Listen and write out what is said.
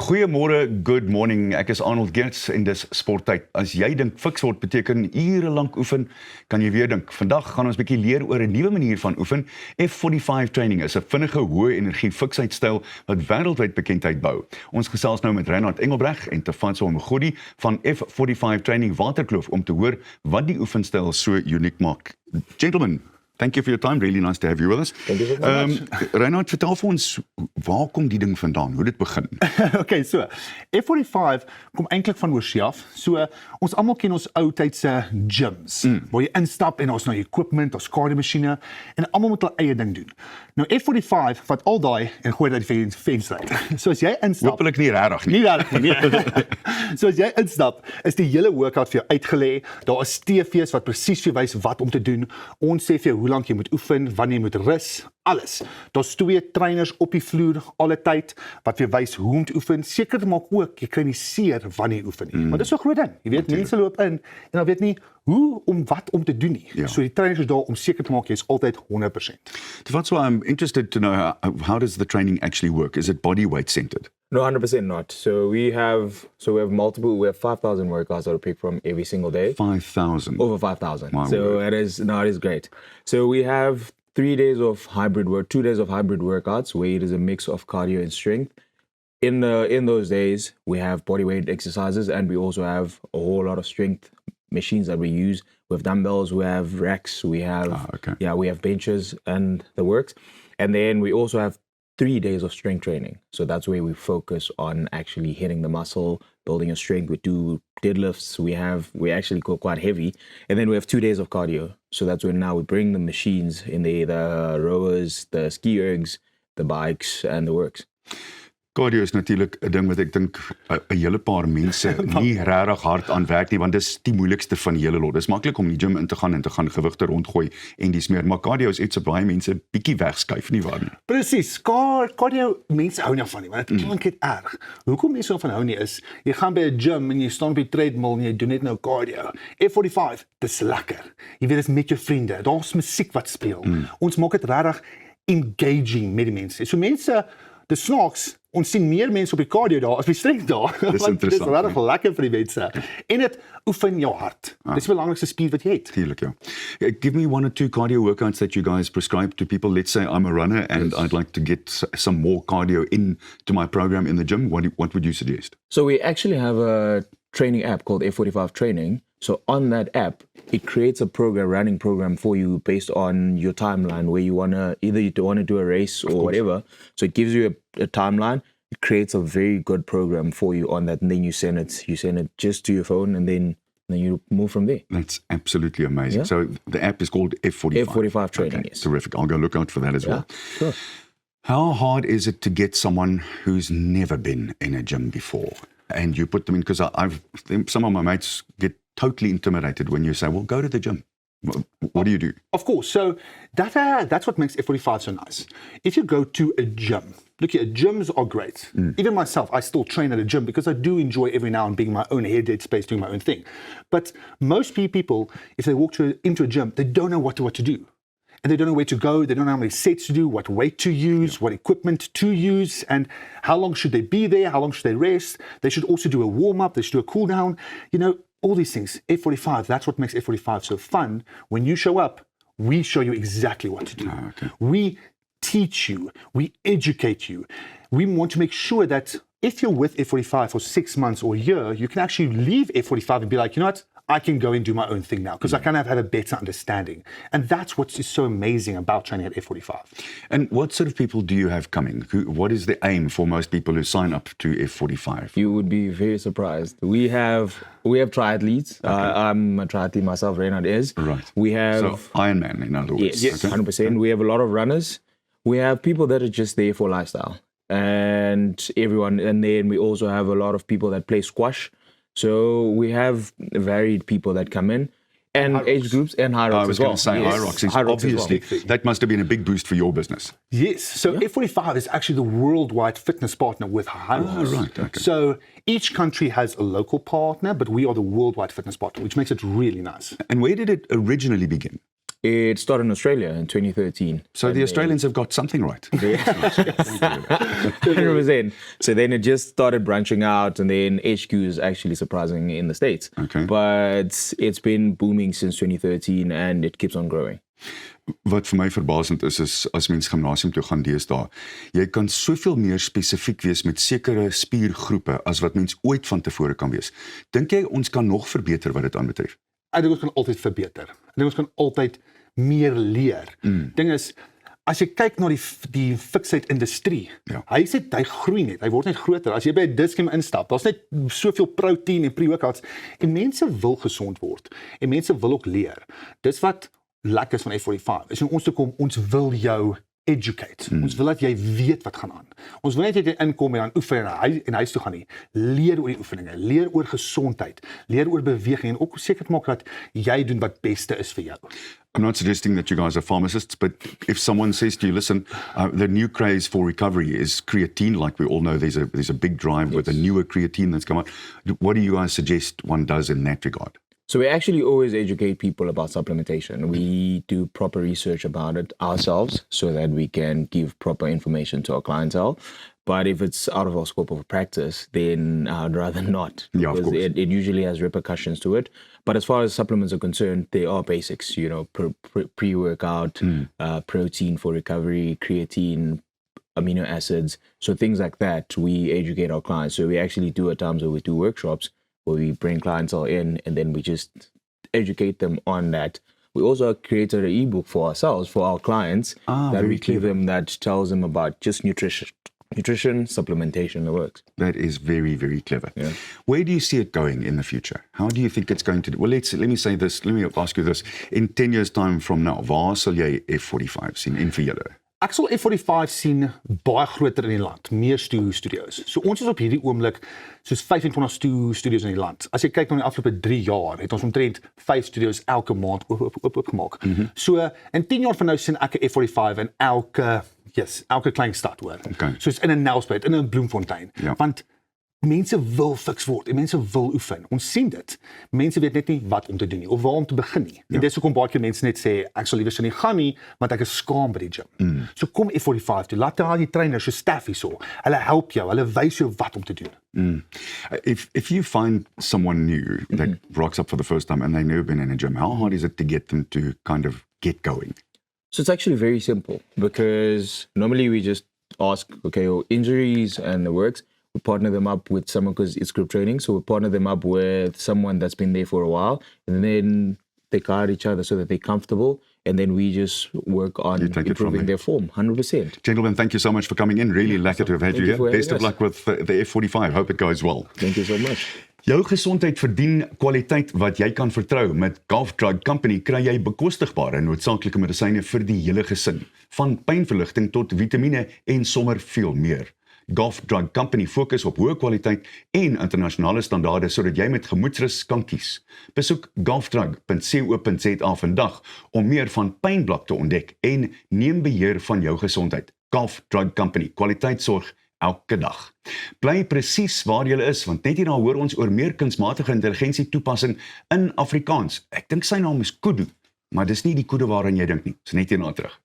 Goeiemôre, good morning. Ek is Arnold Geerts en dis sporttyd. As jy dink fiks word beteken ure lank oefen, kan jy weer dink. Vandag gaan ons 'n bietjie leer oor 'n nuwe manier van oefen. F45 training is 'n vinnige, hoë energie fiksheidstyl wat wêreldwyd bekendheid bou. Ons gesels nou met Reinhard Engelbreg en Tefanso Mgodi van F45 Training Waterkloof om te hoor wat die oefenstyl so uniek maak. Gentlemen, thank you for your time. Really nice to have you with us. Thank you very much. Reinhard, vertel vir ons, waar kom die ding vandaan? Hoe dit begin? Okay, so F45 kom eintlik van oorsee af. So ons almal ken ons ou tydse gyms waar jy instap en ons nou equipment, ons kardiomasjiene en almal moet hulle eie ding doen. Nou F45 vat al daai en gooi dit uit die venster uit. So as jy instap, Hoopelik nie regtig nie. nie regtig nie. So as jy instap, is die hele workout vir jou uitgelê. Daar is TV's wat presies vir jou wys wat om te doen. Ons sê vir jou hoe lank jy moet oefen, wanneer jy moet rus, alles. Daar's 2 trainers op die vloer alle tyd wat vir jou wys hoe om te oefen. Seker te maak ook jy kry nie seer wanneer jy oefen nie. Maar dis so 'n groot ding. Jy weet mense loop in en dan weet nie hoe om wat om te doen nie. Ja. So die trainers is daar om seker te maak jy is altyd 100%. That's why I'm interested to know how does the training actually work? Is it body weight centered? No, 100% not. So we have 5,000 workouts that we pick from every single day. 5,000. Over 5,000. My So word. it is great. So we have 2 days of hybrid workouts where it is a mix of cardio and strength. In those days, we have body weight exercises and we also have a whole lot of strength machines that we use. We have dumbbells, we have racks, we have we have benches and the works. And then we also have 3 days of strength training. So that's where we focus on actually hitting the muscle, building your strength. We do deadlifts. We actually go quite heavy. And then we have 2 days of cardio. So that's when now we bring the machines in the rowers, the ski ergs, the bikes and the works. Cardio is natuurlik 'n ding wat ek dink 'n hele paar mense nie regtig hard aan werk nie, want dis die moeilikste van die hele lot. Dis maklik om in die gym in te gaan en te gaan gewigte rondgooi en dis meer, maar cardio is iets wat baie mense bietjie wegskuif nie waar nie. Presies, cardio mense hou nie van nie, want dit klink net erg. Hoekom mense van hou nie is, jy gaan by 'n gym en jy staan op die treadmill en jy doen net nou cardio. F45, dis lekker. Jy weet dit is met jou vriende, daar's musiek wat speel. Ons maak dit regtig engaging met die mense. So mense, dis snaaks, ons sien meer mense op die cardio daar as op die strength daar. Dis Want dit is interessant, regtig lekker vir die mense. En dit oefen jou hart. Dis die belangrikste spier wat jy het. Tuurlik, ja. Give me 1 or 2 cardio workouts that you guys prescribe to people. Let's say I'm a runner and I'd like to get some more cardio into my program in the gym. What would you suggest? So we actually have a training app called F45 Training. So on that app, it creates a running program for you based on your timeline where you want to, either you want to do a race or whatever. So it gives you a timeline. It creates a very good program for you on that. And then you send it just to your phone and then you move from there. That's absolutely amazing. Yeah. So the app is called F45. F45 Training, Okay, yes. terrific. I'll go look out for that as well. Sure. How hard is it to get someone who's never been in a gym before and you put them in? Because some of my mates get totally intimidated when you say, well, go to the gym. What do you do? Of course. So that's what makes F45 so nice. If you go to a gym, look here, gyms are great. Even myself, I still train at a gym because I do enjoy every now and being my own head space, doing my own thing. But most people, if they walk into a gym, they don't know what to do. And they don't know where to go, they don't know how many sets to do, what weight to use, what equipment to use, and how long should they be there, how long should they rest. They should also do a warm-up, they should do a cool-down. You know, all these things. F45, that's what makes F45 so fun. When you show up, we show you exactly what to do. We teach you, we educate you. We want to make sure that if you're with F45 for 6 months or a year, you can actually leave F45 and be like, you know what, I can go and do my own thing now because I kind of had a better understanding. And that's what is so amazing about training at F45. And what sort of people do you have coming? What is the aim for most people who sign up to F45? You would be very surprised. We have triathletes. I'm a triathlete myself, Reinhard is. Right. We have... So Ironman, in other words. Yes, Okay. 100%. We have a lot of runners. We have people that are just there for lifestyle. And then we also have a lot of people that play squash. So we have varied people that come in. And age groups and high rocks I was as well. going to say high rocks is obviously, that must have been a big boost for your business. Yes, so F45 is actually the worldwide fitness partner with High Rocks. Right, okay. So each country has a local partner, but we are the worldwide fitness partner, which makes it really nice. And where did it originally begin? It started in Australia in 2013. So the Australians have got something right. 100%. So then it just started branching out, and then HQ is actually surprising in the States. Okay. But it's been booming since 2013 and it keeps on growing. Wat vir my verbasend is as mens gimnasium toe gaan deesdae, jy kan soveel meer spesifiek wees met sekere spiergroepe as wat mens ooit van tevore kan wees. Dink jy ons kan nog verbeter wat dit aanbetref? Ek dink ons kan altyd verbeter. Ek dink ons kan altyd meer leer. Ding is, as jy kyk na die fiksheid industrie, Ja. hy groei net, hy word net groter. As jy by 'n Dis-Chem instap, daar's net soveel proteïen en pre-workouts en mense wil gesond word en mense wil ook leer. Dis wat lekker is van F45. Is om ons te kom, ons wil jou educate. Ons wil dat jy weet wat gaan aan. Ons wil net jy inkom en dan oefen en huis toe gaan nie. Leer oor die oefeninge, leer oor gesondheid, leer oor beweging en ook seker maak dat jy doen wat beste is vir jou. I'm not suggesting that you guys are pharmacists, but if someone says to you, listen, the new craze for recovery is creatine, like we all know there's a big drive with a newer creatine that's come out. What do you guys suggest one does in that regard? So we actually always educate people about supplementation. We do proper research about it ourselves so that we can give proper information to our clientele. But if it's out of our scope of practice, then I'd rather not. Yeah, of because course. it usually has repercussions to it. But as far as supplements are concerned, they are basics, you know, pre-workout, protein for recovery, creatine, amino acids. So things like that, we educate our clients. So we actually do at times where we do workshops where we bring clientele in and then we just educate them on that. We also created an ebook for ourselves, for our clients, that very we give them that tells them about just nutrition, supplementation, the works. That is very, very clever. Yeah. Where do you see it going in the future? How do you think it's going to do? Well, let me say this. Let me ask you this. In 10 years' time from now, waar sal jy F45 sien en vir julle? Ek sal F45 sien baie groter in die land, meer studios. So ons is op hierdie oomblik soos 25 studios in die land. As jy kyk na die afgelope 3 jaar, het ons omtrent 5 studios elke maand oopgemaak. So in 10 jaar van nou sien ek 'n F45 in elke klein stad hoor. Okay. Soos in 'n Nelspruit, in 'n Bloemfontein. Ja. Want mense wil fiks word en mense wil oefen. Ons sien dit. Mense weet net nie wat om te doen nie of waar om te begin nie. En dis hoekom baie keer mense net sê ek sal liewer nie gaan nie want ek is skaam by die gym. So kom F45 toe. Laat daai die trainers so staff hierso. Hulle help jou. Hulle wys jou wat om te doen. If you find someone new that rocks up for the first time and they've never been in a gym, how hard is it to get them to kind of get going? So it's actually very simple because normally we just ask, okay, your injuries and the works, we partner them up with someone because it's group training. So we partner them up with someone that's been there for a while and then they guide each other so that they're comfortable. And then we just work on You take it from improving there. their form, 100%. Gentlemen, thank you so much for coming in. Really lucky to have had Thank you you for here. Best of having luck with the F45. Hope it goes well. Thank you so much. Jou gesondheid verdien kwaliteit wat jy kan vertrou. Met Gulf Drug Company kry jy bekostigbare en noodsaaklike medisyne vir die hele gesin, van pynverligting tot vitamiene en sommer veel meer. Gulf Drug Company fokus op hoë kwaliteit en internasionale standaarde sodat jy met gemoedsrus kan kies. Besoek gulfdrug.co.za vandag om meer van pynblok te ontdek en neem beheer van jou gesondheid. Gulf Drug Company, kwaliteitsorg elke dag. Bly presies waar jy is, want net hierna hoor ons oor meer kunsmatige intelligensie toepassing in Afrikaans. Ek dink sy naam is Kudu, maar dis nie die Kudu waaraan jy dink nie. Dis net hierna terug.